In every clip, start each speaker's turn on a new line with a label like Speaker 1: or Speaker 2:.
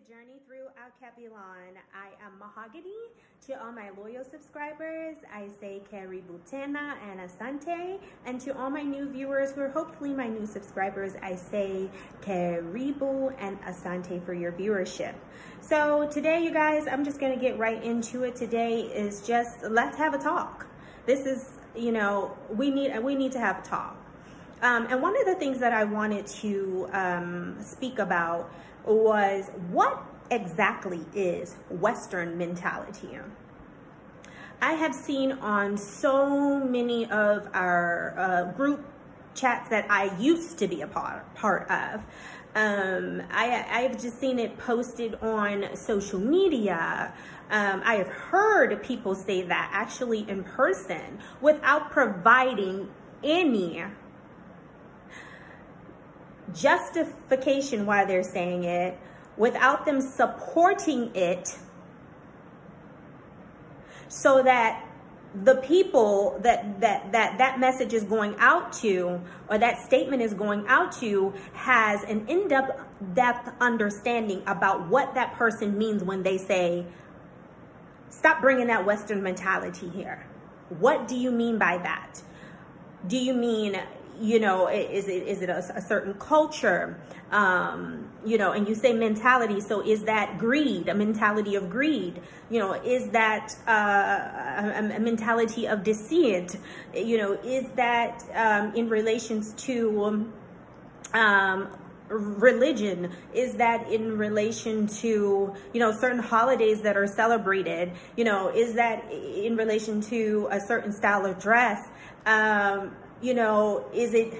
Speaker 1: journey through Alkebulan. I am Mahogany. To all my loyal subscribers, I say Karibu Tena and Asante. And to all my new viewers who are hopefully my new subscribers, I say Karibu and Asante for your viewership. So today, you guys, I'm just going to get right into it. Today is just, let's have a talk. This is, you know, we need to have a talk. And one of the things that I wanted to speak about was what exactly is Western mentality. I have seen on so many of our group chats that I used to be a part of. I've just seen it posted on social media. I have heard people say that actually in person without providing any justification why they're saying it, without them supporting it, so that the people that message is going out to, or that statement is going out to, has an in-depth understanding about what that person means when they say, stop bringing that Western mentality here. What do you mean by that? Do you mean, you know, is it a certain culture, you know, and you say mentality, so is that greed, a mentality of greed? You know, is that a mentality of deceit? You know, is that in relations to religion? Is that in relation to, you know, certain holidays that are celebrated? You know, is that in relation to a certain style of dress? You know, is it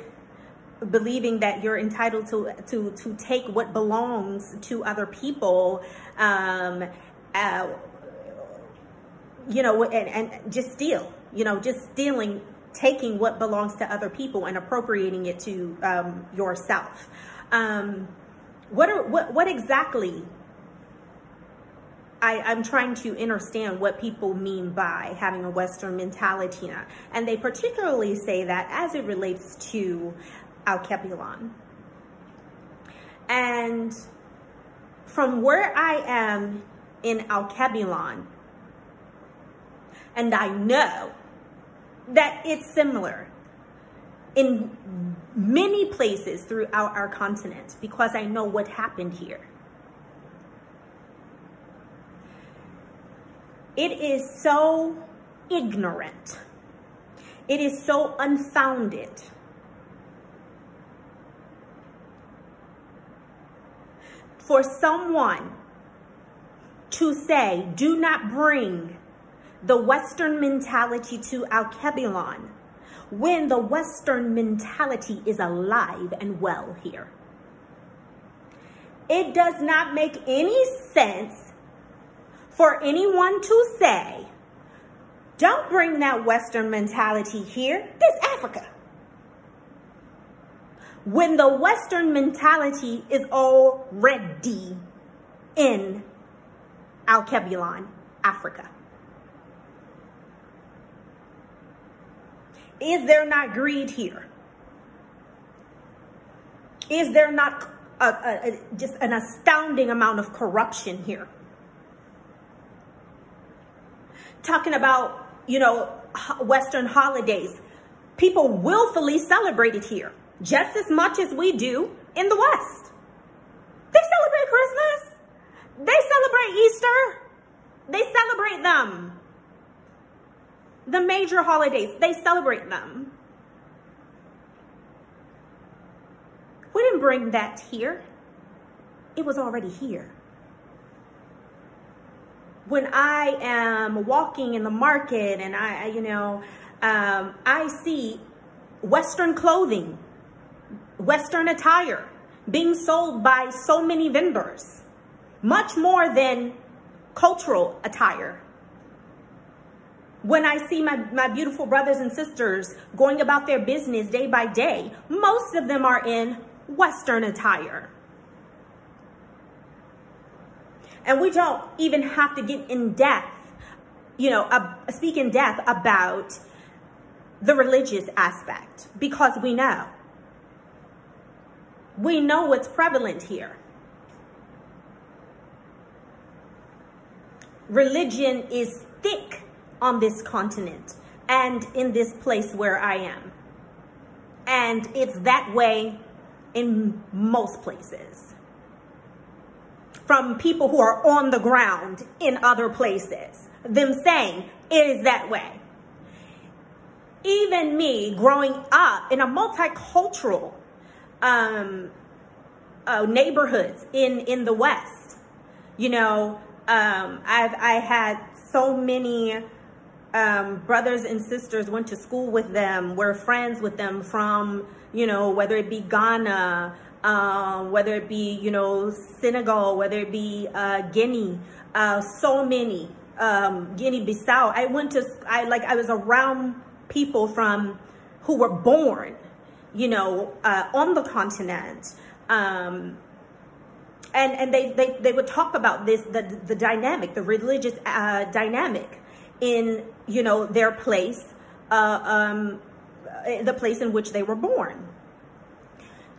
Speaker 1: believing that you're entitled to take what belongs to other people, you know, and just steal, you know, just stealing, taking what belongs to other people and appropriating it to yourself? What exactly? I'm trying to understand what people mean by having a Western mentality. And they particularly say that as it relates to Alkebulan. And from where I am in Alkebulan, and I know that it's similar in many places throughout our continent, because I know what happened here. It is so ignorant. It is so unfounded. For someone to say, do not bring the Western mentality to Alkebulan, when the Western mentality is alive and well here. It does not make any sense for anyone to say, don't bring that Western mentality here. This is Africa. When the Western mentality is already in Alkebulan, Africa. Is there not greed here? Is there not just an astounding amount of corruption here? Talking about, you know, Western holidays. People willfully celebrate it here just as much as we do in the West. They celebrate Christmas. They celebrate Easter. They celebrate them. The major holidays, they celebrate them. We didn't bring that here. It was already here. When I am walking in the market and I see Western clothing, Western attire being sold by so many vendors, much more than cultural attire. When I see my beautiful brothers and sisters going about their business day by day, most of them are in Western attire. And we don't even have to get in depth, you know, speak in depth about the religious aspect, because we know. We know what's prevalent here. religion is thick on this continent and in this place where I am. And it's that way in most places. From people who are on the ground in other places, them saying it is that way. Even me growing up in a multicultural neighborhoods in the West, you know, I had so many brothers and sisters, went to school with them, were friends with them from, you know, whether it be Ghana, whether it be, you know, Senegal, whether it be Guinea, so many, Guinea-Bissau. I was around people from who were born, you know, on the continent. And they would talk about this, the dynamic, the religious dynamic in, you know, their place, the place in which they were born.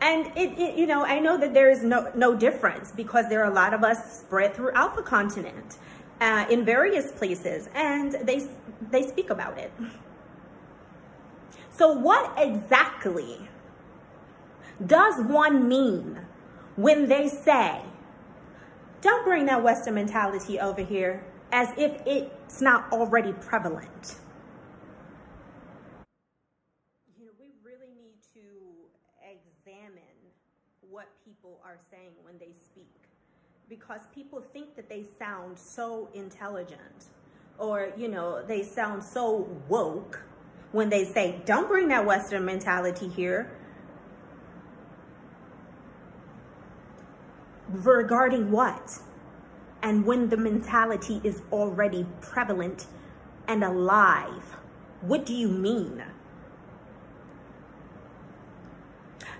Speaker 1: And it you know, I know that there is no difference, because there are a lot of us spread throughout the continent, in various places, and they speak about it. So what exactly does one mean when they say, don't bring that Western mentality over here, as if it's not already prevalent? You know, we really need to examine what people are saying when they speak, because people think that they sound so intelligent, or, you know, they sound so woke when they say, don't bring that Western mentality here. Regarding what? And when the mentality is already prevalent and alive, what do you mean?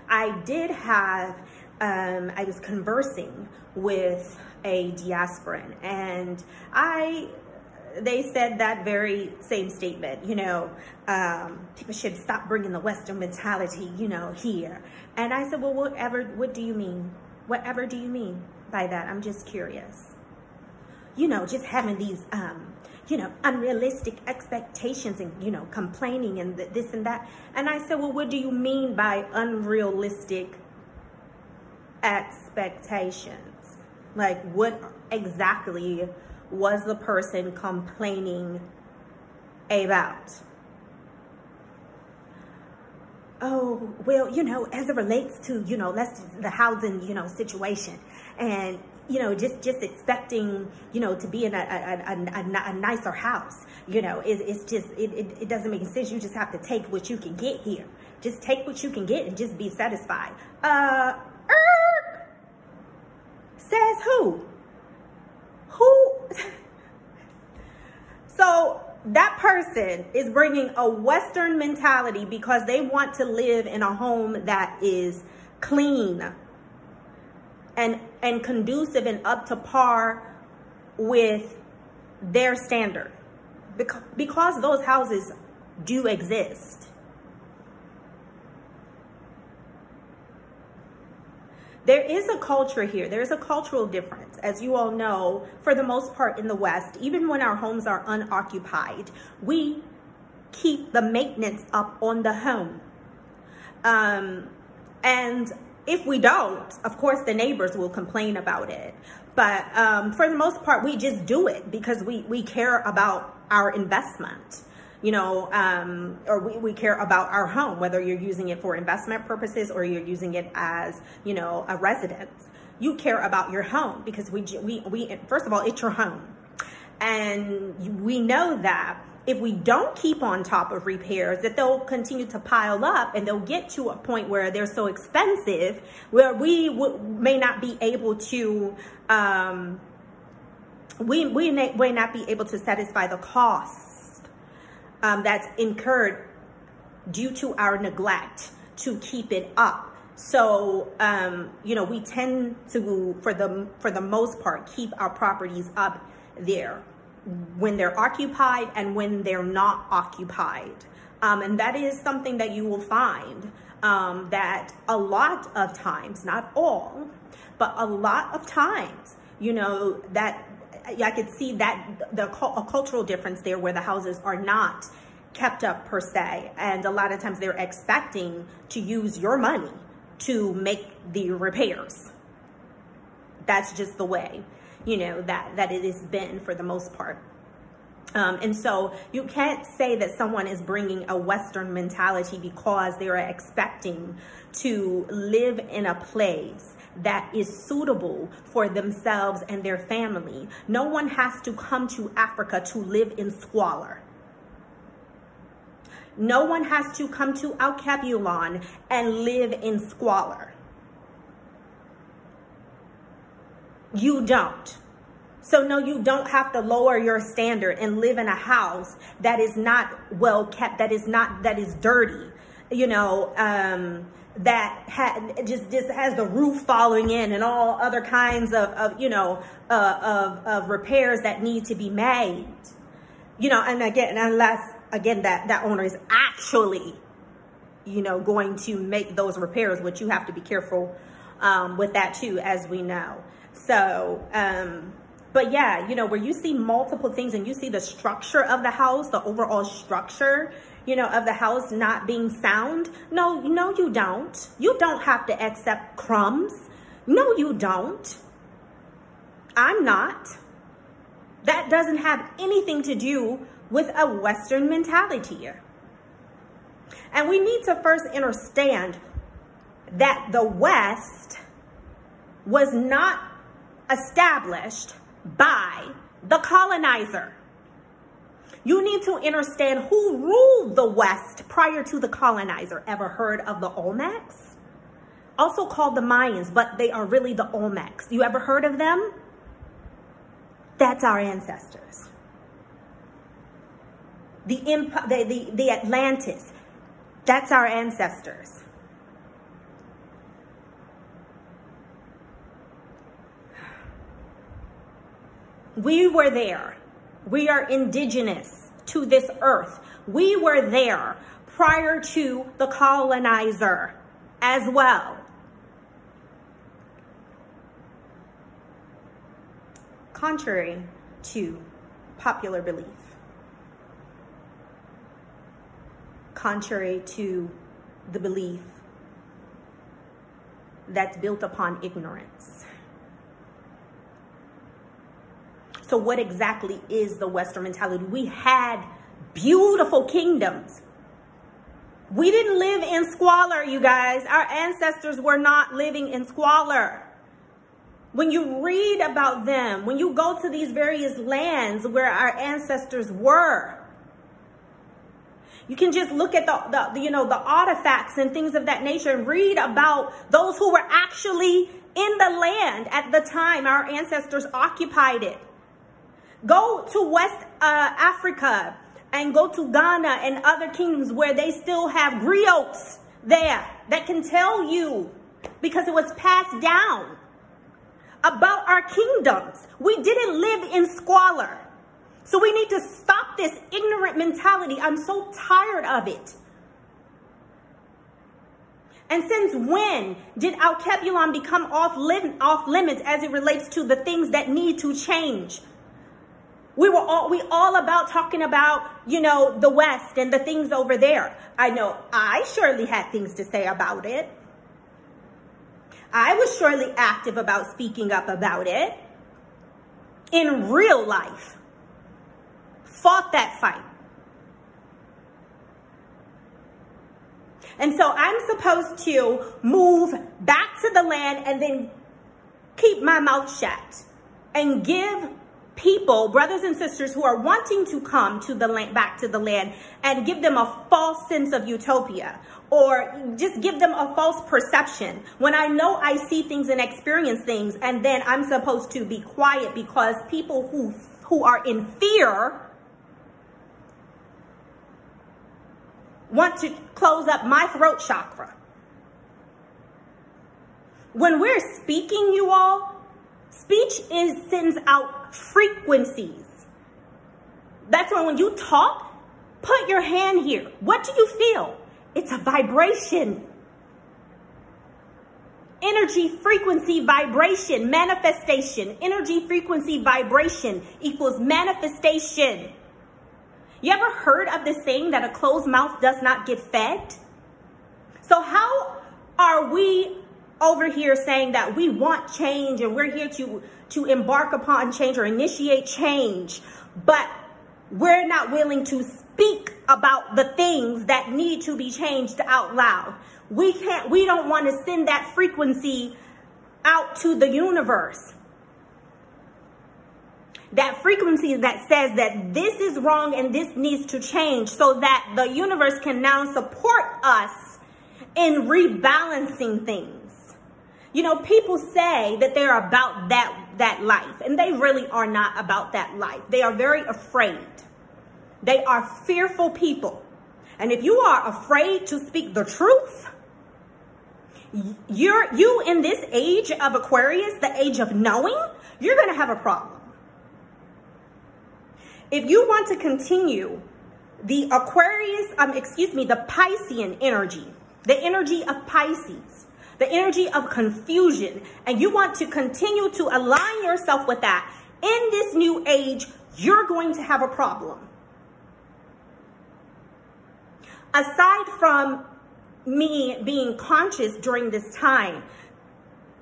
Speaker 1: I did have, I was conversing with a diasporan, and they said that very same statement, you know, people should stop bringing the Western mentality, you know, here. And I said, well, what do you mean? Whatever do you mean by that? I'm just curious. You know, just having these, you know, unrealistic expectations and, you know, complaining and this and that. And I said, well, what do you mean by unrealistic expectations? Like, what exactly was the person complaining about? Oh, well, you know, as it relates to, you know, the housing, you know, situation, and, you know, just expecting, you know, to be in a nicer house, you know, it's just, it doesn't make sense. You just have to take what you can get here. Just take what you can get and just be satisfied. Says who? Who? So that person is bringing a Western mentality because they want to live in a home that is clean and conducive and up to par with their standard, because those houses do exist. There is a culture here. There is a cultural difference. As you all know, for the most part in the West, even when our homes are unoccupied, we keep the maintenance up on the home. And if we don't, of course, the neighbors will complain about it. But for the most part, we just do it because we care about our investment. You know, or we care about our home, whether you're using it for investment purposes or you're using it as, you know, a residence. You care about your home because we first of all, it's your home. And we know that if we don't keep on top of repairs, that they'll continue to pile up, and they'll get to a point where they're so expensive where we may not be able to, we may not be able to satisfy the costs that's incurred due to our neglect to keep it up. So, you know, we tend to, for the most part, keep our properties up there when they're occupied and when they're not occupied. And that is something that you will find that a lot of times, not all, but a lot of times, you know, that I could see that a cultural difference there where the houses are not kept up per se. And a lot of times they're expecting to use your money to make the repairs. That's just the way, you know, that it has been for the most part. And so you can't say that someone is bringing a Western mentality because they are expecting to live in a place that is suitable for themselves and their family. No one has to come to Africa to live in squalor. No one has to come to Alkebulan and live in squalor. You don't. So no, you don't have to lower your standard and live in a house that is not well kept, that is dirty, you know, that just has the roof falling in and all other kinds of repairs that need to be made, you know, and again, unless again that owner is actually, you know, going to make those repairs, which you have to be careful with that too, as we know. So, but yeah, you know, where you see multiple things and you see the structure of the house, the overall structure, you know, of the house not being sound. No, you don't. You don't have to accept crumbs. No, you don't. I'm not. That doesn't have anything to do with a Western mentality. And we need to first understand that the West was not established by the colonizer. You need to understand who ruled the West prior to the colonizer. Ever heard of the Olmecs? Also called the Mayans, but they are really the Olmecs. You ever heard of them? That's our ancestors. The Atlantis, that's our ancestors. We were there. We are indigenous to this earth. We were there prior to the colonizer as well. Contrary to popular belief. Contrary to the belief that's built upon ignorance. So what exactly is the Western mentality? We had beautiful kingdoms. We didn't live in squalor, you guys. Our ancestors were not living in squalor. When you read about them, when you go to these various lands where our ancestors were, you can just look at the artifacts and things of that nature and read about those who were actually in the land at the time our ancestors occupied it. Go to West Africa and go to Ghana and other kingdoms where they still have griots there that can tell you, because it was passed down, about our kingdoms. We didn't live in squalor. So we need to stop this ignorant mentality. I'm so tired of it. And since when did Alkebulan become off limits as it relates to the things that need to change? We all about talking about, you know, the West and the things over there. I know I surely had things to say about it. I was surely active about speaking up about it in real life. Fought that fight. And so I'm supposed to move back to the land and then keep my mouth shut and give people, brothers and sisters who are wanting to come to the land, back to the land, and give them a false sense of utopia, or just give them a false perception when I know I see things and experience things, and then I'm supposed to be quiet because people who are in fear want to close up my throat chakra. When we're speaking, you all, speech sends out frequencies. That's why when you talk, put your hand here. What do you feel? It's a vibration. energy, frequency, vibration, manifestation. Energy, frequency, vibration equals manifestation. You ever heard of this saying that a closed mouth does not get fed? So how are we over here saying that we want change and we're here to embark upon change or initiate change, but we're not willing to speak about the things that need to be changed out loud? We don't want to send that frequency out to the universe. That frequency that says that this is wrong and this needs to change, so that the universe can now support us in rebalancing things. You know, people say that they're about that life, and they really are not about that life. They are very afraid. They are fearful people. And if you are afraid to speak the truth, you in this age of Aquarius, the age of knowing, you're going to have a problem. If you want to continue the Aquarius, the Piscean energy, the energy of Pisces, the energy of confusion, and you want to continue to align yourself with that in this new age, you're going to have a problem. Aside from me being conscious during this time,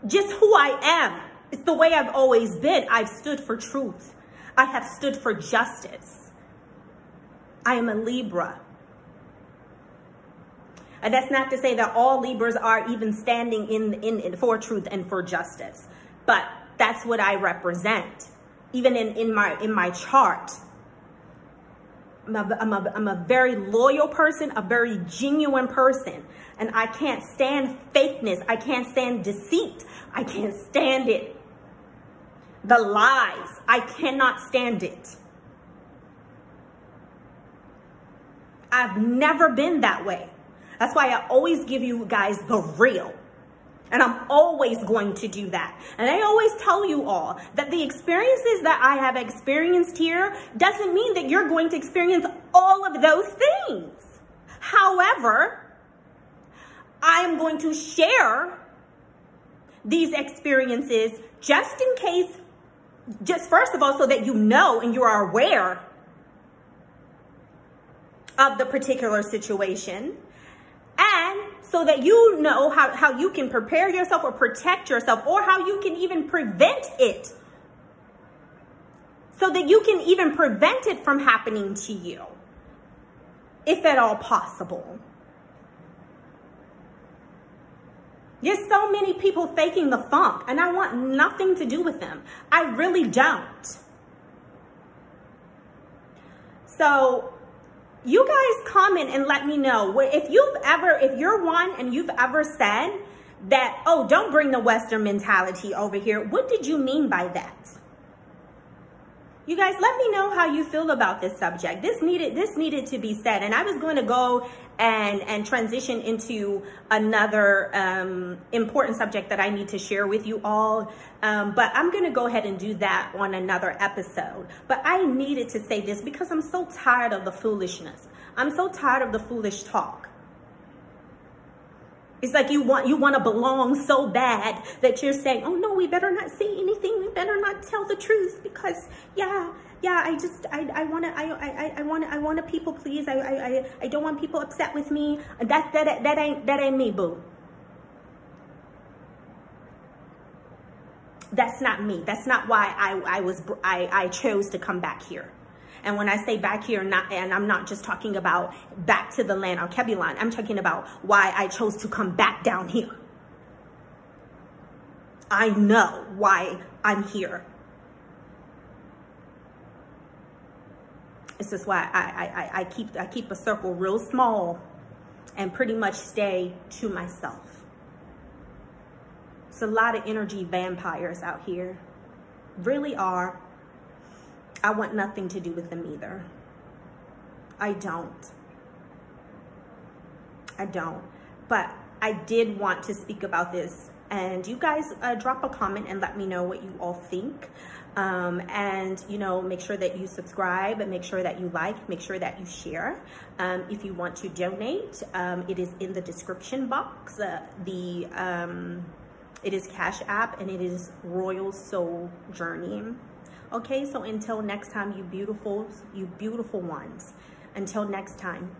Speaker 1: just who I am, it's the way I've always been. I've stood for truth. I have stood for justice. I am a Libra. And that's not to say that all Libras are even standing in for truth and for justice, but that's what I represent. Even in my chart, I'm a very loyal person, a very genuine person, and I can't stand fakeness. I can't stand deceit. I can't stand it. The lies, I cannot stand it. I've never been that way. That's why I always give you guys the real. And I'm always going to do that. And I always tell you all that the experiences that I have experienced here doesn't mean that you're going to experience all of those things. However, I am going to share these experiences just in case, just first of all, so that you know and you are aware of the particular situation. And so that you know how you can prepare yourself or protect yourself, or how you can even prevent it. So that you can even prevent it from happening to you, if at all possible. There's so many people faking the funk, and I want nothing to do with them. I really don't. So you guys comment and let me know if you're one and you've ever said that, oh, don't bring the Western mentality over here. What did you mean by that? You guys, let me know how you feel about this subject. This needed to be said. And I was going to go and transition into another important subject that I need to share with you all. But I'm going to go ahead and do that on another episode. But I needed to say this because I'm so tired of the foolishness. I'm so tired of the foolish talk. It's like you want to belong so bad that you're saying, oh no, we better not say anything. We better not tell the truth because I want to people please. I don't want people upset with me. That ain't me, boo. That's not me. That's not why I chose to come back here. And when I say back here, I'm not just talking about back to the land on Kebulan. I'm talking about why I chose to come back down here. I know why I'm here. This is why I keep a circle real small and pretty much stay to myself. It's a lot of energy vampires out here. Really are. I want nothing to do with them either. I don't. But I did want to speak about this. And you guys drop a comment and let me know what you all think. And, you know, make sure that you subscribe and make sure that you like, make sure that you share. If you want to donate, it is in the description box. The It is Cash App, and it is Royal Soul Journey. Okay, so until next time, you beautiful ones. Until next time,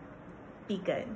Speaker 1: be good.